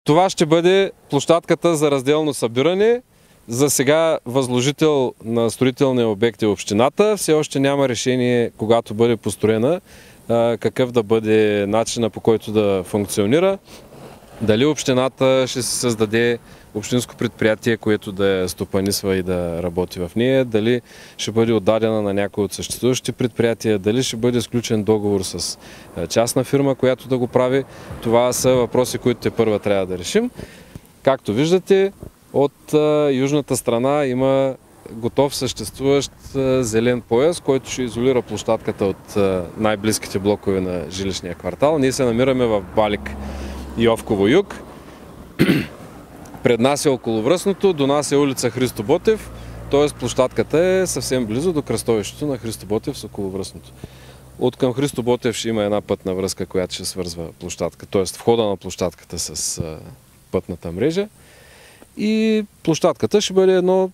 Това ще бъде площадката за разделно събиране. За сега възложител на строителния обект е общината. Все още няма решение, когато бъде построена, какъв да бъде начина, по който да функционира. Дали общината ще се създаде общинско предприятие, което да я стопанисва и да работи в нея, дали ще бъде отдадена на някои от съществуващите предприятия, дали ще бъде сключен договор с частна фирма, която да го прави. Това са въпроси, които тепърва трябва да решим. Както виждате, от южната страна има готов съществуващ зелен пояс, който ще изолира площадката от най-близките блокове на жилищния квартал. Ние се намираме в Балик и Йовково юг. Пред нас е околовръстното, до нас е улица Христо Ботев, т.е. площадката е съвсем близо до кръстовището на Христо Ботев с околовръстното. От към Христо Ботев ще има една пътна връзка, която ще свързва площадка, т.е. входа на площадката с пътната мрежа. И площадката ще бъде едно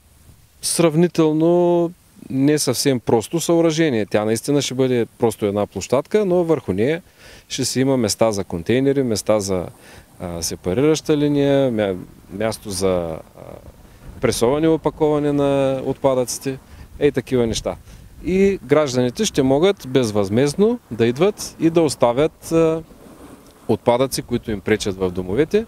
сравнително не съвсем просто съоръжение. Тя наистина ще бъде просто една площадка, но върху нея ще си има места за контейнери, места за сепарираща линия, място за пресоване и опаковане на отпадъците, такива неща. И гражданите ще могат безвъзмездно да идват и да оставят отпадъци, които им пречат в домовете,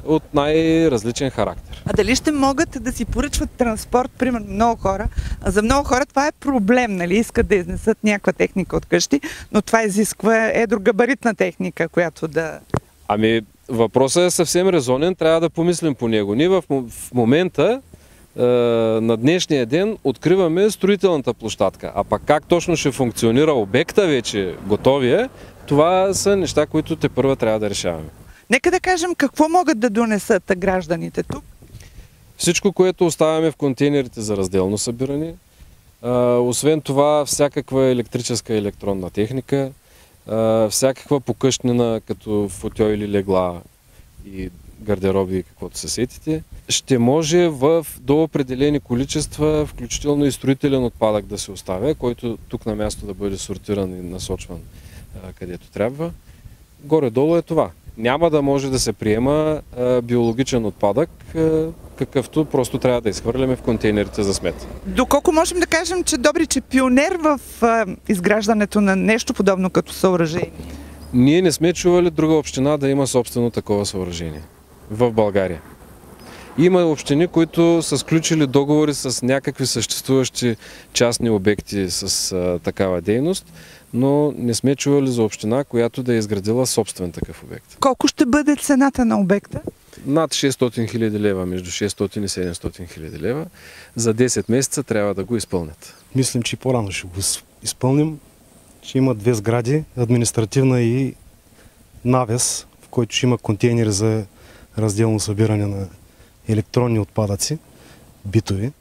от най-различен характер. А дали ще могат да си поръчват транспорт, примерно много хора? За много хора това е проблем, нали? Искат да изнесат някаква техника от къщи, но това изисква едрогабаритна техника, която да... Ами, въпросът е съвсем резонен, трябва да помислим по него. Ние в момента, на днешния ден, откриваме строителната площадка, а пак как точно ще функционира обекта вече готовия, това са неща, които тепърва трябва да решаваме. Нека да кажем какво могат да донесат гражданите тук. Всичко, което оставяме в контейнерите за разделно събиране. Освен това, всякаква електрическа и електронна техника, всякаква покъщнина, като футьо или легла и гардероби, каквото се сетите. Ще може до определени количества, включително и строителен отпадък да се оставя, който тук на място да бъде сортиран и насочван където трябва. Горе-долу е това. Няма да може да се приема биологичен отпадък, какъвто просто трябва да изхвърляме в контейнерите за смет. Доколко можем да кажем, че Добрич е пионер в изграждането на нещо подобно като съоръжение? Ние не сме чували друга община да има собствено такова съоръжение в България. Има общини, които са сключили договори с някакви съществуващи частни обекти с такава дейност, но не сме чували за община, която да е изградила собствен такъв обект. Колко ще бъде цената на обекта? Над 600 000 лева, между 600 и 700 000 лева. За 10 месеца трябва да го изпълнят. Мислим, че по-рано ще го изпълним. Ще има две сгради, административна и навес, в който ще има контейнери за разделно събиране на електронни отпадъци, битови.